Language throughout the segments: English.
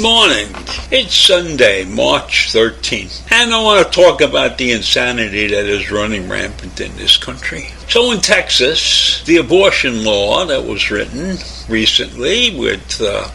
morning. It's Sunday, March 13th, and I want to talk about the insanity that is running rampant in this country. So in Texas, the abortion law that was written recently with a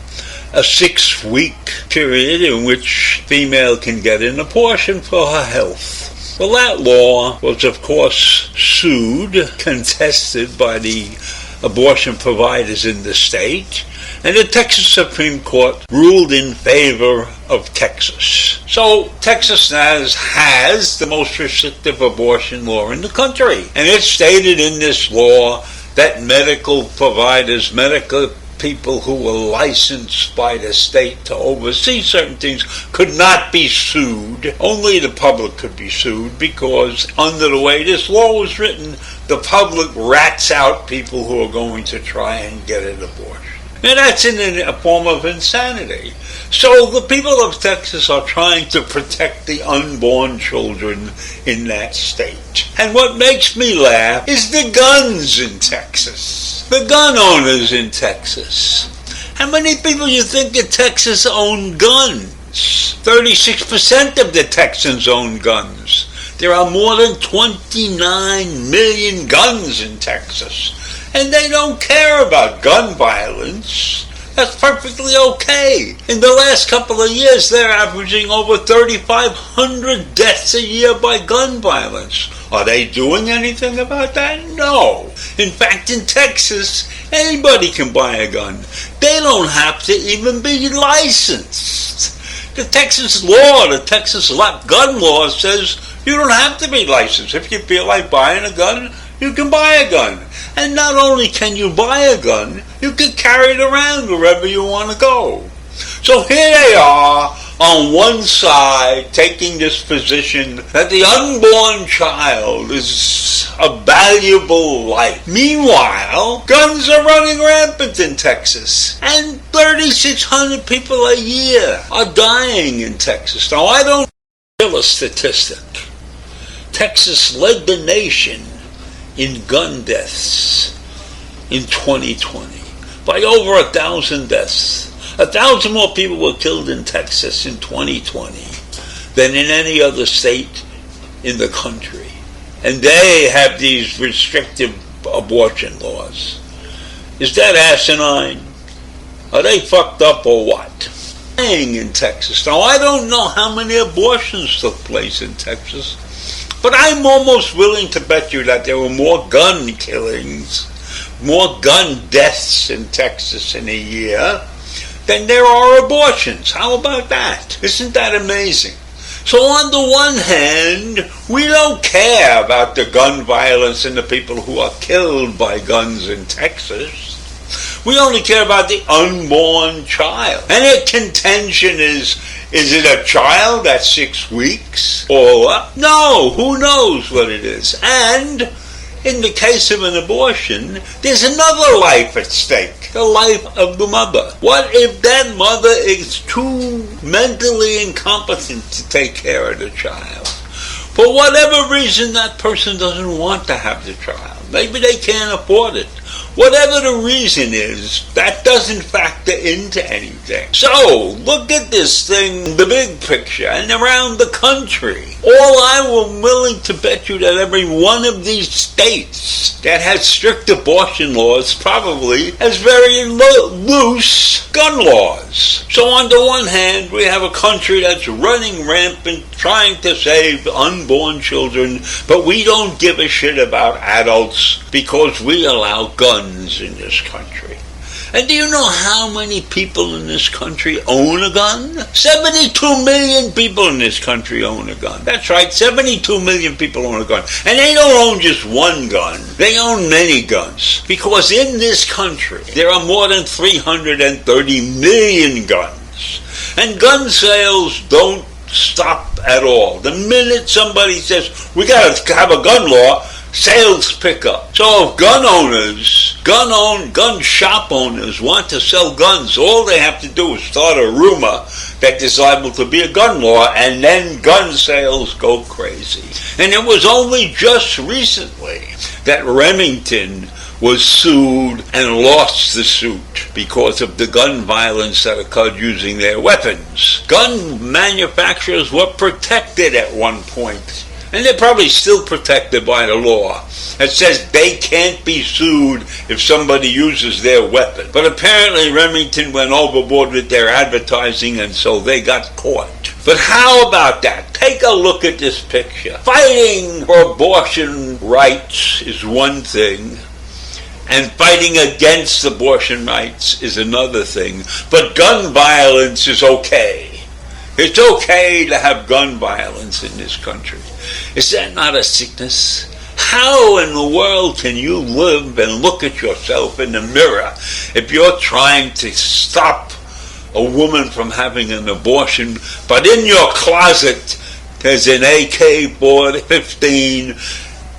6-week period in which female can get an abortion for her health. Well, that law was, of course, sued, contested by the abortion providers in the state, and the Texas Supreme Court ruled in favor of Texas. So Texas has the most restrictive abortion law in the country, and it's stated in this law that medical providers, medical people who were licensed by the state to oversee certain things could not be sued. Only the public could be sued, because under the way this law was written, the public rats out people who are going to try and get an abortion. And that's in a form of insanity. So the people of Texas are trying to protect the unborn children in that state. And what makes me laugh is the guns in Texas. The gun owners in Texas. How many people you think in Texas own guns? 36% of the Texans own guns. There are more than 29 million guns in Texas. And they don't care about gun violence. That's perfectly okay. In the last couple of years, they're averaging over 3,500 deaths a year by gun violence. Are they doing anything about that? No. In fact, in Texas, anybody can buy a gun. They don't have to even be licensed. The Texas law, the Texas gun law says you don't have to be licensed. If you feel like buying a gun, you can buy a gun. And not only can you buy a gun, you can carry it around wherever you want to go. So here they are on one side taking this position that the unborn child is a valuable life. Meanwhile, guns are running rampant in Texas. And 3,600 people a year are dying in Texas. Now, I don't kill a statistic. Texas led the nation in gun deaths in 2020 by over 1,000 deaths. 1,000 more people were killed in Texas in 2020 than in any other state in the country. And they have these restrictive abortion laws. Is that asinine? Are they fucked up or what? In Texas. Now, I don't know how many abortions took place in Texas, but I'm almost willing to bet you that there were more gun killings, more gun deaths in Texas in a year than there are abortions. How about that? Isn't that amazing? So on the one hand, we don't care about the gun violence and the people who are killed by guns in Texas. We only care about the unborn child. And the contention is it a child at 6 weeks? Or what? No, who knows what it is. And in the case of an abortion, there's another life at stake, the life of the mother. What if that mother is too mentally incompetent to take care of the child? For whatever reason, that person doesn't want to have the child. Maybe they can't afford it. Whatever the reason is, that doesn't factor into anything. So, look at this thing, the big picture, and around the country. All I'm willing to bet you that every one of these states that has strict abortion laws probably has very loose gun laws. So on the one hand, we have a country that's running rampant, trying to save unborn children, but we don't give a shit about adults because we allow guns in this country. And do you know how many people in this country own a gun? 72 million people in this country own a gun. That's right, 72 million people own a gun. And they don't own just one gun. They own many guns. Because in this country, there are more than 330 million guns. And gun sales don't stop at all. The minute somebody says, we got to have a gun law, sales pick up. So if gun shop owners want to sell guns, all they have to do is start a rumor that there's liable to be a gun law, and then gun sales go crazy. And it was only just recently that Remington was sued and lost the suit because of the gun violence that occurred using their weapons. Gun manufacturers were protected at one point, and they're probably still protected by the law. It says they can't be sued if somebody uses their weapon. But apparently Remington went overboard with their advertising, and so they got caught. But how about that? Take a look at this picture. Fighting for abortion rights is one thing, and fighting against abortion rights is another thing. But gun violence is okay. It's okay to have gun violence in this country. Is that not a sickness? How in the world can you live and look at yourself in the mirror if you're trying to stop a woman from having an abortion, but in your closet there's an AK-15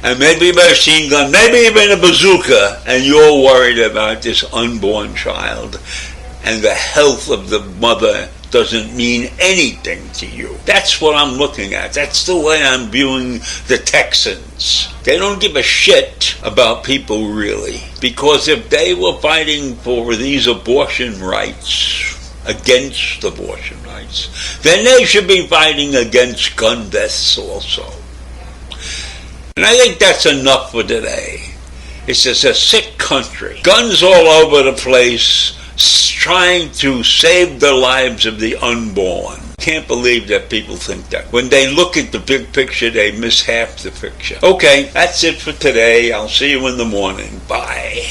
and maybe a machine gun, maybe even a bazooka, and you're worried about this unborn child, and the health of the mother doesn't mean anything to you? That's what I'm looking at. That's the way I'm viewing the Texans. They don't give a shit about people, really, because if they were fighting for these abortion rights, against abortion rights, then they should be fighting against gun deaths also. And I think that's enough for today. It's just a sick country. Guns all over the place, trying to save the lives of the unborn. Can't believe that people think that. When they look at the big picture, they miss half the picture. Okay, that's it for today. I'll see you in the morning. Bye.